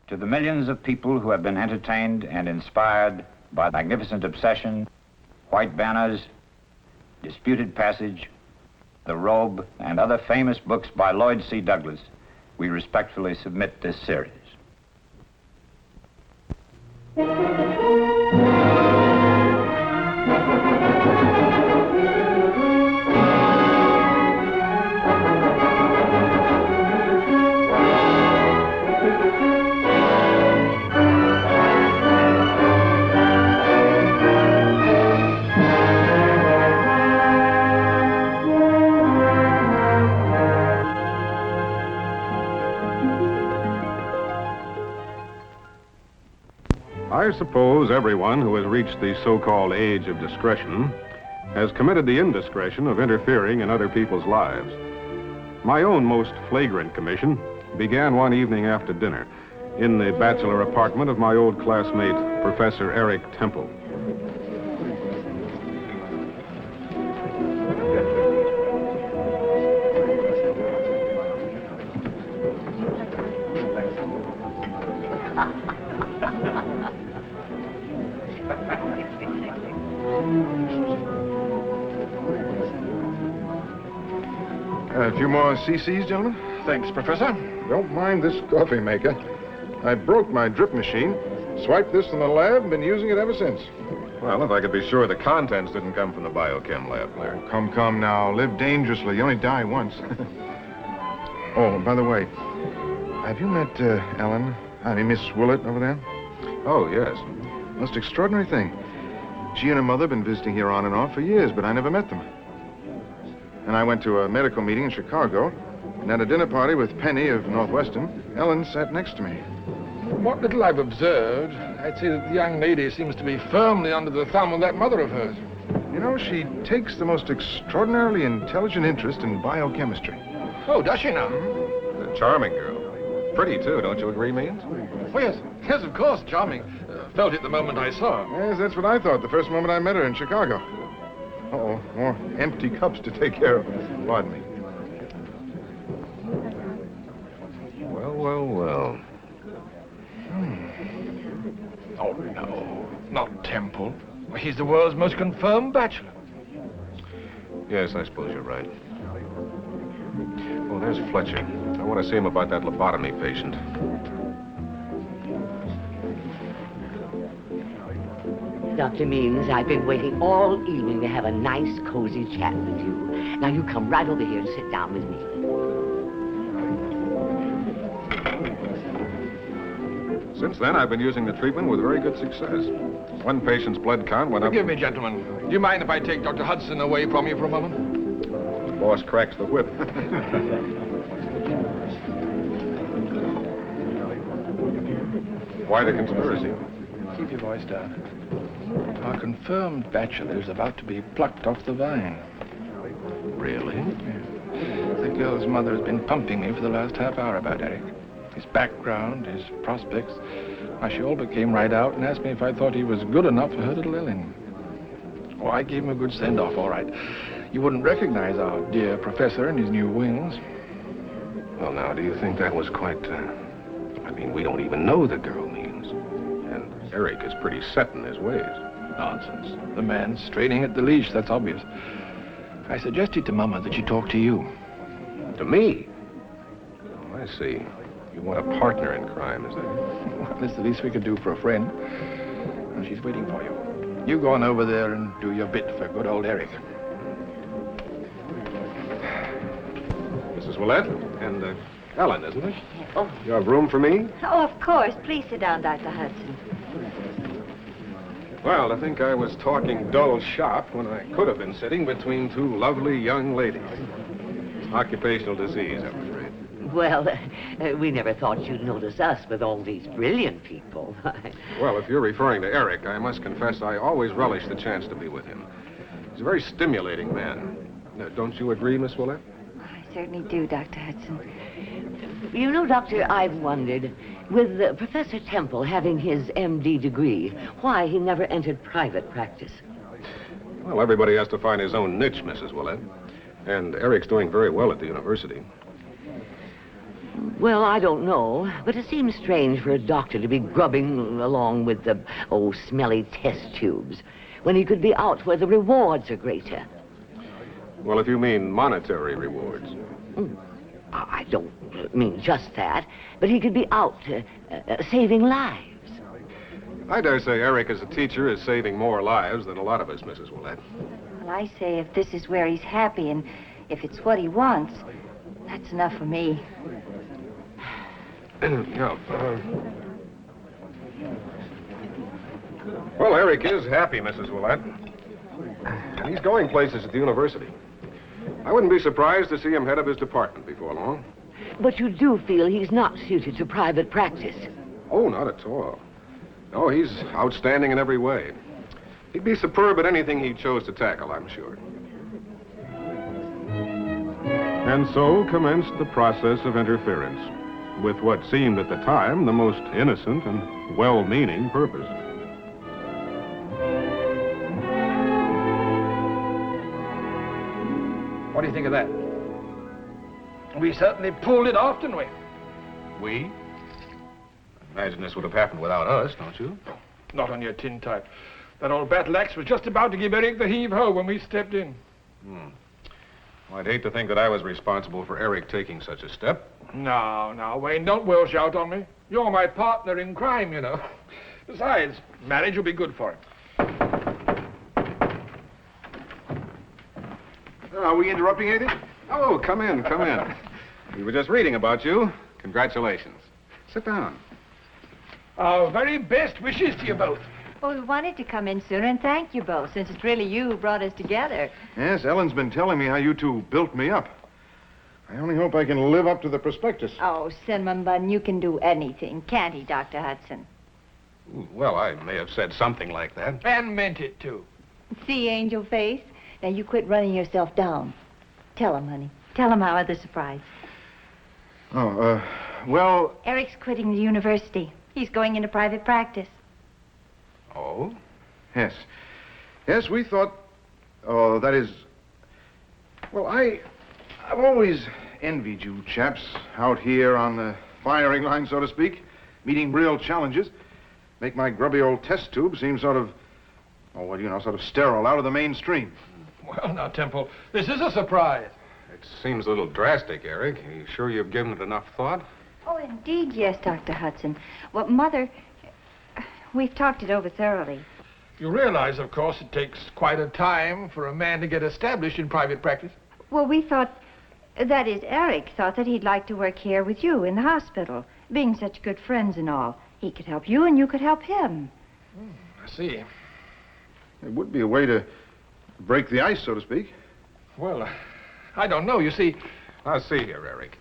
To the millions of people who have been entertained and inspired by Magnificent Obsession, White Banners, Disputed Passage, The Robe, and other famous books by Lloyd C. Douglas, we respectfully submit this series. I suppose everyone who has reached the so-called age of discretion has committed the indiscretion of interfering in other people's lives. My own most flagrant commission began one evening after dinner in the bachelor apartment of my old classmate, Professor Eric Temple. A few more CCs, gentlemen? Thanks, Professor. Don't mind this coffee maker. I broke my drip machine, swiped this from the lab, and been using it ever since. Well, if I could be sure the contents didn't come from the biochem lab, Larry. Come now. Live dangerously. You only die once. Oh, by the way, have you met Miss Willett over there? Oh, yes. Most extraordinary thing. She and her mother have been visiting here on and off for years, but I never met them. And I went to a medical meeting in Chicago, and at a dinner party with Penny of Northwestern, Ellen sat next to me. From what little I've observed, I'd say that the young lady seems to be firmly under the thumb of that mother of hers. You know, she takes the most extraordinarily intelligent interest in biochemistry. Oh, does she now? A charming girl. Pretty, too, don't you agree, Means? Oh, yes. Yes, of course, charming. Felt it the moment I saw her. Yes, that's what I thought the first moment I met her in Chicago. Uh-oh, more empty cups to take care of. Pardon me. Well. Oh, no. Not Temple. He's the world's most confirmed bachelor. Yes, I suppose you're right. Oh, there's Fletcher. I want to see him about that lobotomy patient. Dr. Means, I've been waiting all evening to have a nice, cozy chat with you. Now, you come right over here and sit down with me. Since then, I've been using the treatment with very good success. One patient's blood count went up... Forgive me, gentlemen. Do you mind if I take Dr. Hudson away from you for a moment? The boss cracks the whip. Why the conspiracy? Keep your voice down. Our confirmed bachelor is about to be plucked off the vine. Really? Yeah. The girl's mother has been pumping me for the last half hour about Eric. His background, his prospects. Why, she all but came right out and asked me if I thought he was good enough for her little Ellen. Oh, I gave him a good send-off, all right. You wouldn't recognize our dear professor in his new wings. Well, now, do you think that was quite... we don't even know the girl Means. And Eric is pretty set in his ways. Nonsense. The man's straining at the leash, that's obvious. I suggested to Mama that she talk to you. To me? Oh, I see. You want a partner in crime, is that it? Well, that's the least we could do for a friend. And she's waiting for you. You go on over there and do your bit for good old Eric. Mrs. Willett and Ellen, isn't it? Oh, you have room for me? Oh, of course. Please sit down, Dr. Hudson. Well, I think I was talking dull shop when I could have been sitting between two lovely young ladies. Occupational disease, I'm afraid. Well, we never thought you'd notice us with all these brilliant people. Well, if you're referring to Eric, I must confess I always relish the chance to be with him. He's a very stimulating man. Don't you agree, Miss Willett? I certainly do, Dr. Hudson. You know, Doctor, I've wondered, with Professor Temple having his M.D. degree, why he never entered private practice. Well, everybody has to find his own niche, Mrs. Willett. And Eric's doing very well at the university. Well, I don't know, but it seems strange for a doctor to be grubbing along with the, smelly test tubes when he could be out where the rewards are greater. Well, if you mean monetary rewards. I don't mean just that, but he could be out saving lives. I dare say Eric, as a teacher, is saving more lives than a lot of us, Mrs. Willett. Well, I say if this is where he's happy and if it's what he wants, that's enough for me. Yeah. Well, Eric is happy, Mrs. Willett. And he's going places at the university. I wouldn't be surprised to see him head of his department before long. But you do feel he's not suited to private practice? Oh, not at all. No, he's outstanding in every way. He'd be superb at anything he chose to tackle, I'm sure. And so commenced the process of interference, with what seemed at the time the most innocent and well-meaning purpose. What do you think of that? We certainly pulled it off, didn't we? We? I imagine this would have happened without us, don't you? Not on your tin type. That old battle axe was just about to give Eric the heave-ho when we stepped in. Well, I'd hate to think that I was responsible for Eric taking such a step. No, Wayne, don't Welsh out on me. You're my partner in crime, you know. Besides, marriage will be good for him. Are we interrupting anything? Oh, come in, come in. We were just reading about you. Congratulations. Sit down. Our very best wishes to you both. Well, we wanted to come in sooner and thank you both, since it's really you who brought us together. Yes, Ellen's been telling me how you two built me up. I only hope I can live up to the prospectus. Oh, Cinnamon Bun, you can do anything, can't he, Dr. Hudson? Well, I may have said something like that. And meant it, too. See, Angel Face? Now, you quit running yourself down. Tell him, honey. Tell him our other surprise. Well... Eric's quitting the university. He's going into private practice. Oh? Yes. Yes, we thought... Oh, that is... Well, I've always envied you chaps out here on the firing line, so to speak, meeting real challenges. Make my grubby old test tube seem sort of... Oh, well, you know, sort of sterile, out of the mainstream. Well, now, Temple, this is a surprise. It seems a little drastic, Eric. Are you sure you've given it enough thought? Oh, indeed, yes, Dr. Hudson. Well, Mother, we've talked it over thoroughly. You realize, of course, it takes quite a time for a man to get established in private practice. Well, we thought, that is, Eric thought that he'd like to work here with you in the hospital, being such good friends and all. He could help you and you could help him. I see. It would be a way to break the ice, so to speak. Well, I don't know. You see... Now, see here, Eric.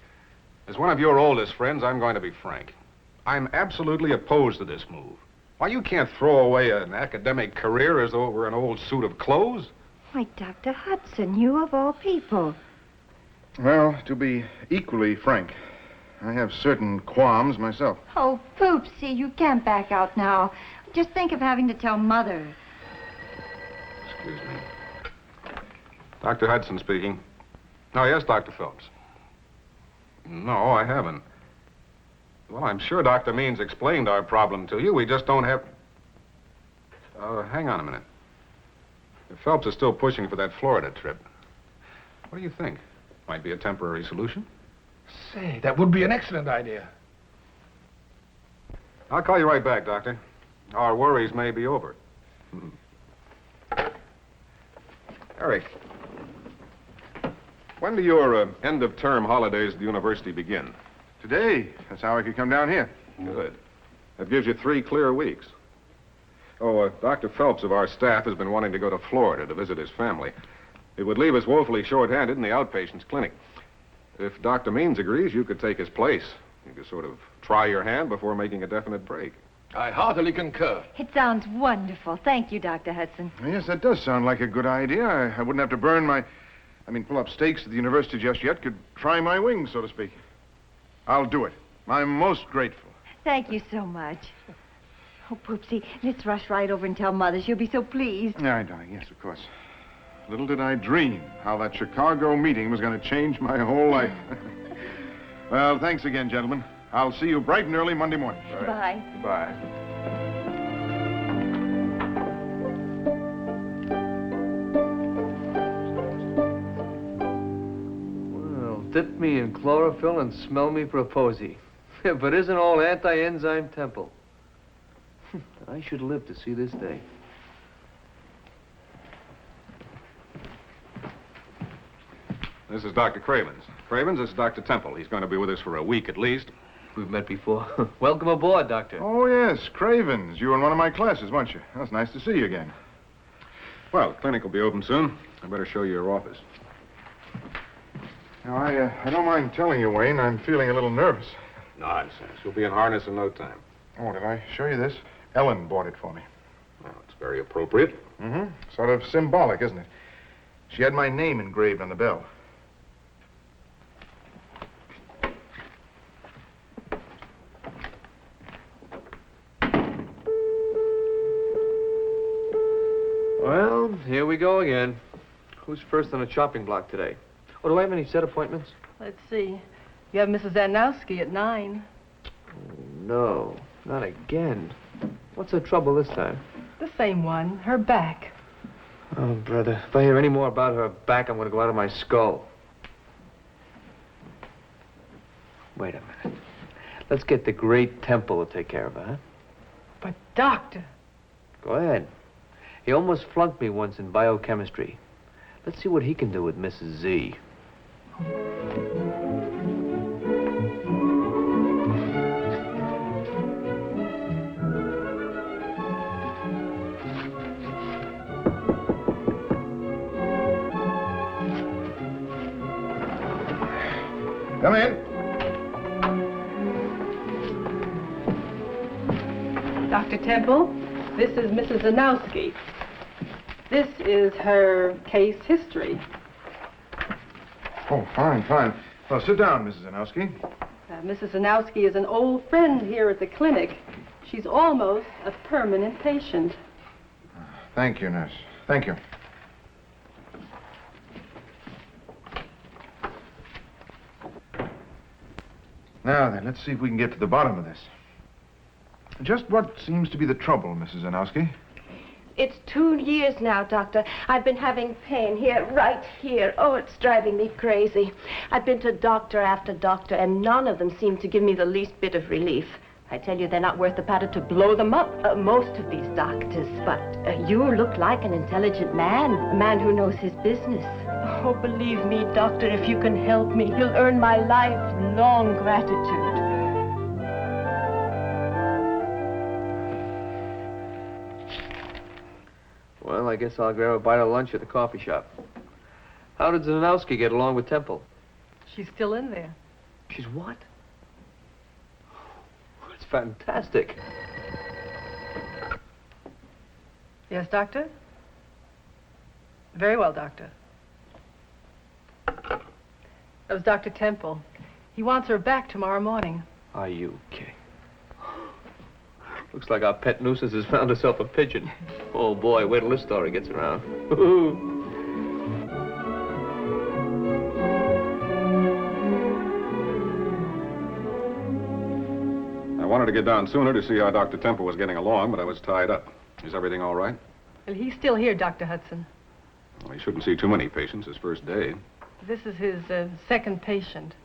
As one of your oldest friends, I'm going to be frank. I'm absolutely opposed to this move. Why, you can't throw away an academic career as though it were an old suit of clothes. Why, Dr. Hudson, you of all people. Well, to be equally frank, I have certain qualms myself. Oh, Poopsie, you can't back out now. Just think of having to tell Mother. Excuse me. Dr. Hudson speaking. Oh, yes, Dr. Phillips. No, I haven't. Well, I'm sure Dr. Means explained our problem to you. We just don't have... hang on a minute. If Phelps is still pushing for that Florida trip, what do you think? Might be a temporary solution? Say, that would be an excellent idea. I'll call you right back, Doctor. Our worries may be over. Eric, when do your end-of-term holidays at the university begin? Today, that's how I could come down here. Good. That gives you 3 clear weeks. Oh, Dr. Phelps of our staff has been wanting to go to Florida to visit his family. It would leave us woefully short-handed in the outpatients clinic. If Dr. Means agrees, you could take his place. You could sort of try your hand before making a definite break. I heartily concur. It sounds wonderful. Thank you, Dr. Hudson. Yes, that does sound like a good idea. I wouldn't have to pull up stakes at the university just yet. Could try my wings, so to speak. I'll do it. I'm most grateful. Thank you so much. Oh, Poopsie, let's rush right over and tell Mother. She'll be so pleased. All right, darling. Yes, of course. Little did I dream how that Chicago meeting was going to change my whole life. Well, thanks again, gentlemen. I'll see you bright and early Monday morning. Bye. Goodbye. Well, dip me in chlorophyll and smell me for a posy. If it isn't all anti-enzyme temple. I should live to see this day. This is Dr. Cravens. Cravens, this is Dr. Temple. He's going to be with us for a week at least. We've met before. Welcome aboard, Doctor. Oh, yes, Cravens. You were in one of my classes, weren't you? Well, it's nice to see you again. Well, the clinic will be open soon. I better show you your office. Now, I don't mind telling you, Wayne, I'm feeling a little nervous. Nonsense. You'll be in harness in no time. Oh, did I show you this? Ellen bought it for me. Well, it's very appropriate. Mm-hmm. Sort of symbolic, isn't it? She had my name engraved on the bell. Well, here we go again. Who's first on the chopping block today? Oh, do I have any set appointments? Let's see. You have Mrs. Zanowski at 9. Oh, no, not again. What's her trouble this time? The same one, her back. Oh, brother, if I hear any more about her back, I'm going to go out of my skull. Wait a minute. Let's get the great Temple to take care of her, huh? But, Doctor, Go ahead. He almost flunked me once in biochemistry. Let's see what he can do with Mrs. Z. Come in. Dr. Temple, this is Mrs. Zanowski. This is her case history. Oh, fine, fine. Well, sit down, Mrs. Zanowski. Mrs. Zanowski is an old friend here at the clinic. She's almost a permanent patient. Thank you, nurse. Thank you. Now then, let's see if we can get to the bottom of this. Just what seems to be the trouble, Mrs. Zanowski? It's 2 years now, Doctor. I've been having pain here, right here. Oh, it's driving me crazy. I've been to doctor after doctor, and none of them seem to give me the least bit of relief. I tell you, they're not worth the powder to blow them up, most of these doctors. But you look like an intelligent man, a man who knows his business. Oh, believe me, Doctor, if you can help me, you'll earn my lifelong gratitude. Well, I guess I'll grab a bite of lunch at the coffee shop. How did Zanowski get along with Temple? She's still in there. She's what? That's fantastic. Yes, Doctor? Very well, Doctor. That was Dr. Temple. He wants her back tomorrow morning. Are you kidding? Looks like our pet nuisance has found herself a pigeon. Oh, boy, wait till this story gets around. I wanted to get down sooner to see how Dr. Temple was getting along, but I was tied up. Is everything all right? Well, he's still here, Dr. Hudson. Well, he shouldn't see too many patients his first day. This is his second patient.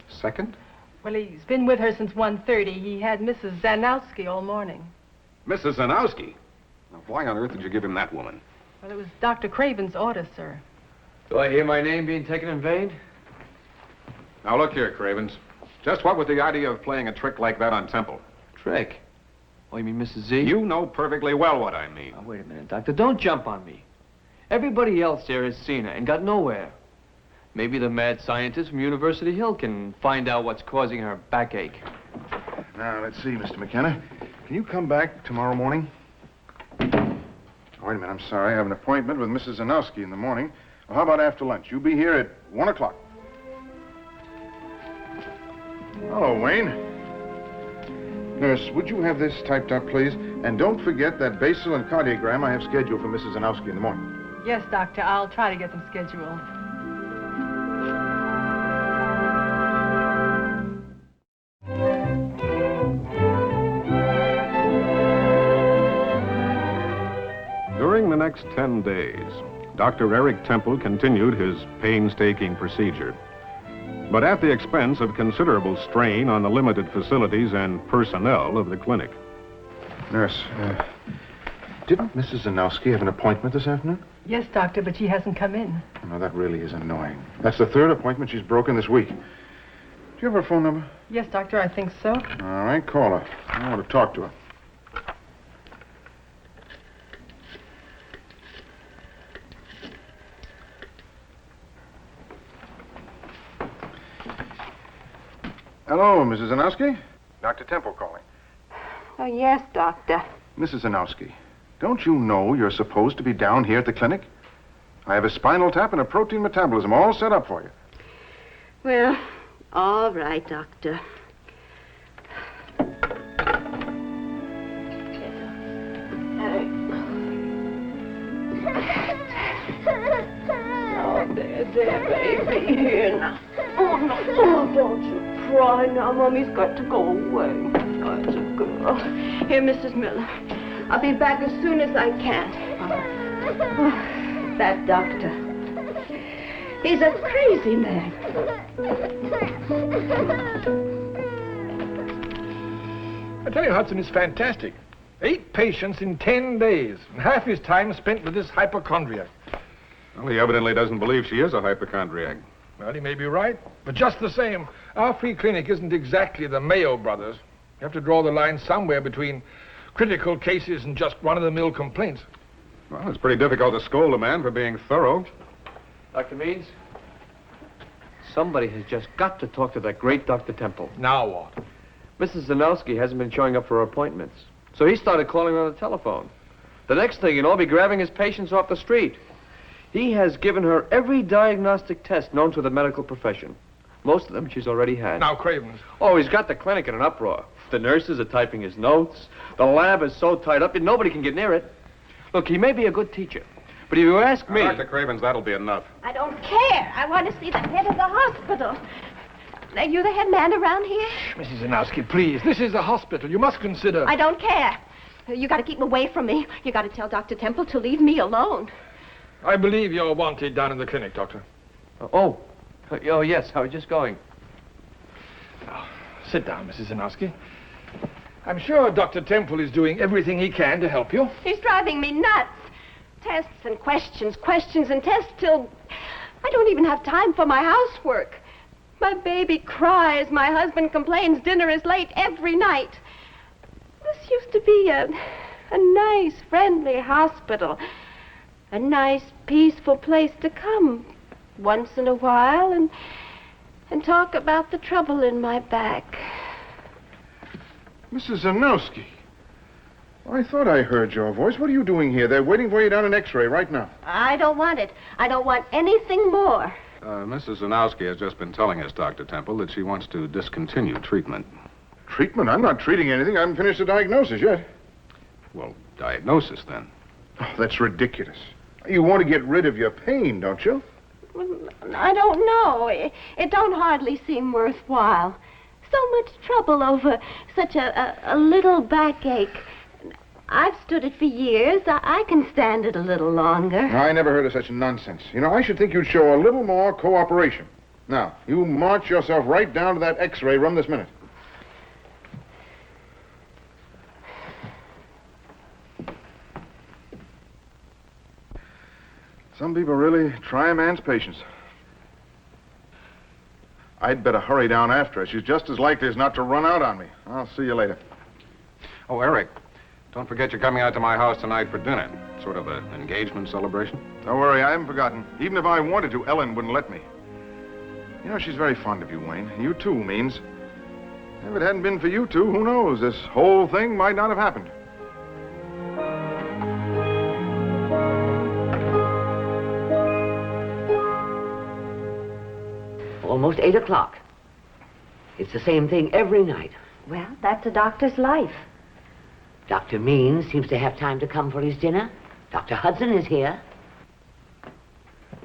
Second? Well, he's been with her since 1:30. He had Mrs. Zanowski all morning. Mrs. Zanowski? Now, why on earth did you give him that woman? Well, it was Dr. Craven's order, sir. Do I hear my name being taken in vain? Now, look here, Cravens. Just what was the idea of playing a trick like that on Temple? Trick? Oh, you mean Mrs. Z? You know perfectly well what I mean. Now, wait a minute, Doctor. Don't jump on me. Everybody else there has seen her and got nowhere. Maybe the mad scientist from University Hill can find out what's causing her backache. Now, let's see, Mr. McKenna. Can you come back tomorrow morning? Oh, wait a minute, I'm sorry. I have an appointment with Mrs. Zanowski in the morning. Well, how about after lunch? You be here at 1 o'clock. Hello, Wayne. Nurse, would you have this typed up, please? And don't forget that Bissell and cardiogram I have scheduled for Mrs. Zanowski in the morning. Yes, Doctor. I'll try to get them scheduled. next 10 days, Dr. Eric Temple continued his painstaking procedure, but at the expense of considerable strain on the limited facilities and personnel of the clinic. Nurse, didn't Mrs. Zanowski have an appointment this afternoon? Yes, doctor, but she hasn't come in. No, that really is annoying. That's the third appointment she's broken this week. Do you have her phone number? Yes, doctor, I think so. All right, call her. I want to talk to her. Hello, Mrs. Zanowski? Dr. Temple calling. Oh, yes, doctor. Mrs. Zanowski, don't you know you're supposed to be down here at the clinic? I have a spinal tap and a protein metabolism all set up for you. Well, all right, doctor. Oh, there, baby, here now. Oh, no, oh, don't you cry now. Mommy's got to go away. Oh, it's a girl. Here, Mrs. Miller. I'll be back as soon as I can. Oh, that doctor. He's a crazy man. I tell you, Hudson is fantastic. 8 patients in 10 days, and half his time spent with this hypochondriac. Well, he evidently doesn't believe she is a hypochondriac. Well, he may be right, but just the same, our free clinic isn't exactly the Mayo Brothers. You have to draw the line somewhere between critical cases and just run-of-the-mill complaints. Well, it's pretty difficult to scold a man for being thorough. Dr. Means, somebody has just got to talk to that great Dr. Temple. Now what? Mrs. Zanowski hasn't been showing up for her appointments, so he started calling her on the telephone. The next thing you know, he'll be grabbing his patients off the street. He has given her every diagnostic test known to the medical profession. Most of them she's already had. Now, Cravens. Oh, he's got the clinic in an uproar. The nurses are typing his notes. The lab is so tied up that nobody can get near it. Look, he may be a good teacher, but if you ask me... Dr. Cravens, that'll be enough. I don't care. I want to see the head of the hospital. Are you the head man around here? Mrs. Zanowski, please. This is a hospital. You must consider... I don't care. You got to keep him away from me. You got to tell Dr. Temple to leave me alone. I believe you're wanted down in the clinic, Doctor. Oh, yes, I was just going. Now, sit down, Mrs. Zanowski. I'm sure Dr. Temple is doing everything he can to help you. He's driving me nuts. Tests and questions, questions and tests till I don't even have time for my housework. My baby cries. My husband complains dinner is late every night. This used to be a nice, friendly hospital. A nice, peaceful place to come once in a while and talk about the trouble in my back. Mrs. Zanowski, I thought I heard your voice. What are you doing here? They're waiting for you down in X-ray right now. I don't want it. I don't want anything more. Mrs. Zanowski has just been telling us, Dr. Temple, that she wants to discontinue treatment. Treatment? I'm not treating anything. I haven't finished the diagnosis yet. Well, diagnosis, then. Oh, that's ridiculous. You want to get rid of your pain, don't you? I don't know. It don't hardly seem worthwhile. So much trouble over such a little backache. I've stood it for years. I can stand it a little longer. I never heard of such nonsense. You know, I should think you'd show a little more cooperation. Now, you march yourself right down to that X-ray room this minute. Some people really try a man's patience. I'd better hurry down after her. She's just as likely as not to run out on me. I'll see you later. Oh, Eric, don't forget you're coming out to my house tonight for dinner. Sort of an engagement celebration. Don't worry, I haven't forgotten. Even if I wanted to, Ellen wouldn't let me. You know, she's very fond of you, Wayne. You too, Means. If it hadn't been for you two, who knows? This whole thing might not have happened. Almost 8 o'clock. It's the same thing every night. Well, that's a doctor's life. Dr. Means seems to have time to come for his dinner. Dr. Hudson is here.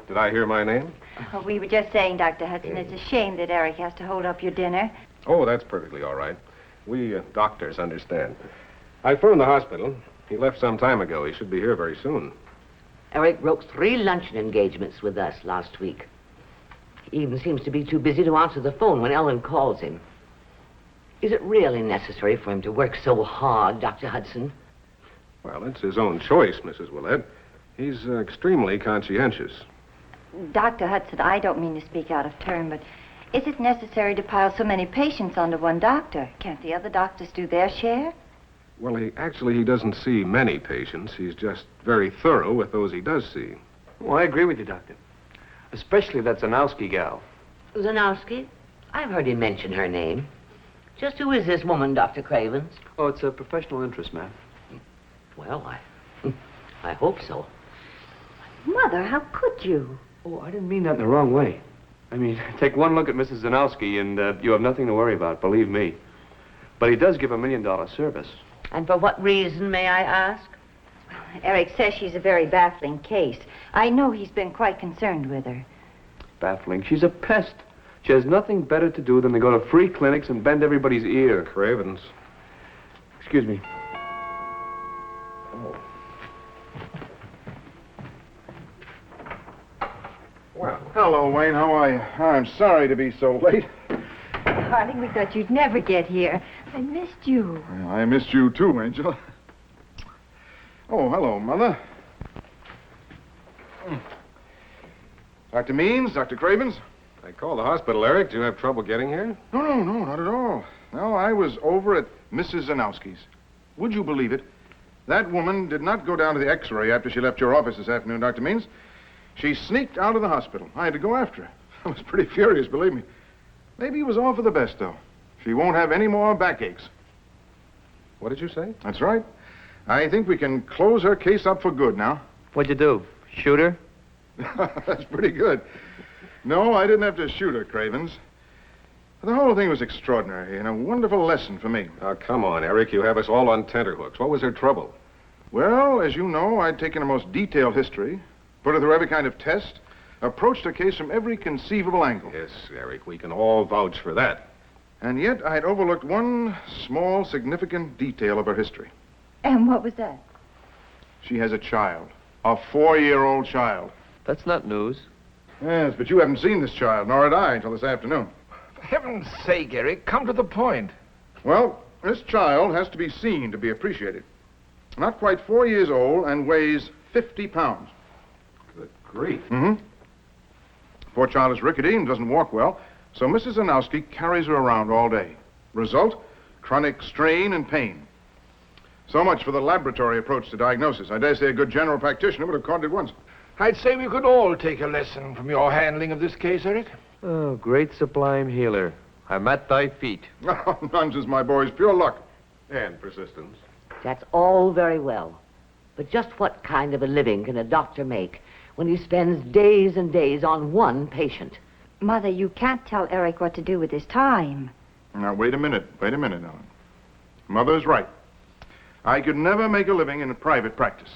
Did I hear my name? Oh, we were just saying, Dr. Hudson, it's a shame that Eric has to hold up your dinner. Oh, that's perfectly all right. We doctors understand. I phoned the hospital. He left some time ago. He should be here very soon. Eric broke 3 luncheon engagements with us last week. He even seems to be too busy to answer the phone when Ellen calls him. Is it really necessary for him to work so hard, Dr. Hudson? Well, it's his own choice, Mrs. Willett. He's extremely conscientious. Dr. Hudson, I don't mean to speak out of turn, but is it necessary to pile so many patients onto one doctor? Can't the other doctors do their share? Well, he doesn't see many patients. He's just very thorough with those he does see. Well, I agree with you, Doctor. Especially that Zanowski gal. Zanowski? I've heard him mention her name. Just who is this woman, Dr. Cravens? Oh, it's a professional interest, ma'am. Well, I hope so. Mother, how could you? Oh, I didn't mean that in the wrong way. I mean, take one look at Mrs. Zanowski and you have nothing to worry about, believe me. But he does give a $1 million service. And for what reason, may I ask? Eric says she's a very baffling case. I know he's been quite concerned with her. Baffling. She's a pest. She has nothing better to do than to go to free clinics and bend everybody's ear. Cravens. Excuse me. Well, hello, Wayne. How are you? I'm sorry to be so late. Darling, we thought you'd never get here. I missed you. Well, I missed you too, Angel. Oh, hello, Mother. Dr. Means, Dr. Cravens? I called the hospital, Eric. Do you have trouble getting here? No, not at all. No, I was over at Mrs. Zanowski's. Would you believe it? That woman did not go down to the X-ray after she left your office this afternoon, Dr. Means. She sneaked out of the hospital. I had to go after her. I was pretty furious, believe me. Maybe it was all for the best, though. She won't have any more backaches. What did you say? That's right. I think we can close her case up for good now. What'd you do? Shoot her? That's pretty good. No, I didn't have to shoot her, Cravens. The whole thing was extraordinary and a wonderful lesson for me. Oh, come on, Eric. You have us all on tenterhooks. What was her trouble? Well, as you know, I'd taken a most detailed history, put her through every kind of test, approached her case from every conceivable angle. Yes, Eric, we can all vouch for that. And yet I'd overlooked one small, significant detail of her history. And what was that? She has a child. A 4-year-old child. That's not news. Yes, but you haven't seen this child, nor had I, until this afternoon. For heaven's sake, Eric, come to the point. Well, this child has to be seen to be appreciated. Not quite 4 years old and weighs 50 pounds. Good grief. Mm-hmm. Poor child is rickety and doesn't walk well, so Mrs. Zanowski carries her around all day. Result, chronic strain and pain. So much for the laboratory approach to diagnosis. I dare say a good general practitioner would have caught it at once. I'd say we could all take a lesson from your handling of this case, Eric. Oh, great sublime healer. I'm at thy feet. Oh, nonsense, my boys. Pure luck. And persistence. That's all very well. But just what kind of a living can a doctor make when he spends days and days on one patient? Mother, you can't tell Eric what to do with his time. Now, wait a minute, Ellen. Mother's right. I could never make a living in a private practice.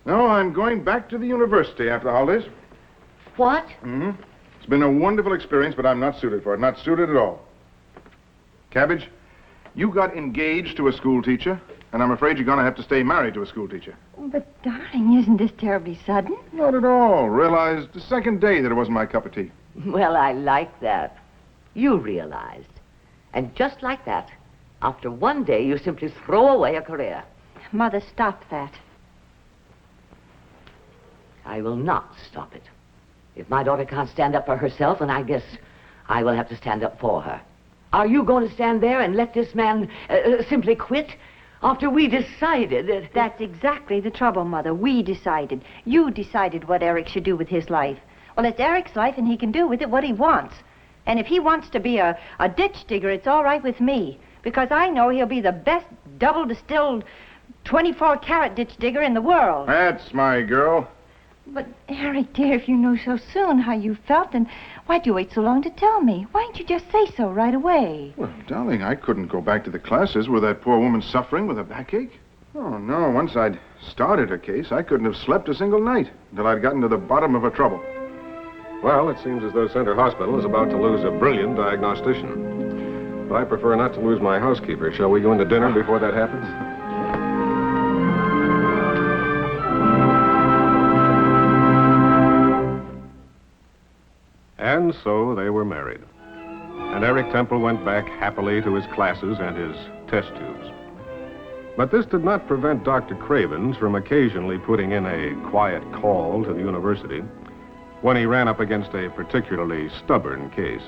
No, I'm going back to the university after the holidays. What? Mm-hmm. It's been a wonderful experience, but I'm not suited for it. Not suited at all. Cabbage, you got engaged to a school teacher, and I'm afraid you're going to have to stay married to a school teacher. But, darling, isn't this terribly sudden? Not at all. Realized the second day that it wasn't my cup of tea. Well, I like that. You realized. And just like that, after one day, you simply throw away a career. Mother, stop that. I will not stop it. If my daughter can't stand up for herself, then I guess I will have to stand up for her. Are you going to stand there and let this man simply quit? After we decided... That's exactly the trouble, Mother. We decided. You decided what Eric should do with his life. Well, it's Eric's life, and he can do with it what he wants. And if he wants to be a ditch digger, it's all right with me. Because I know he'll be the best double-distilled 24-carat ditch digger in the world. That's my girl. But, Eric, dear, if you knew so soon how you felt, then why'd you wait so long to tell me? Why didn't you just say so right away? Well, darling, I couldn't go back to the classes with that poor woman suffering with a backache. Oh, no. Once I'd started her case, I couldn't have slept a single night until I'd gotten to the bottom of her trouble. Well, it seems as though Center Hospital is about to lose a brilliant diagnostician. But I prefer not to lose my housekeeper. Shall we go into dinner before that happens? And so they were married. And Eric Temple went back happily to his classes and his test tubes. But this did not prevent Dr. Cravens from occasionally putting in a quiet call to the university when he ran up against a particularly stubborn case.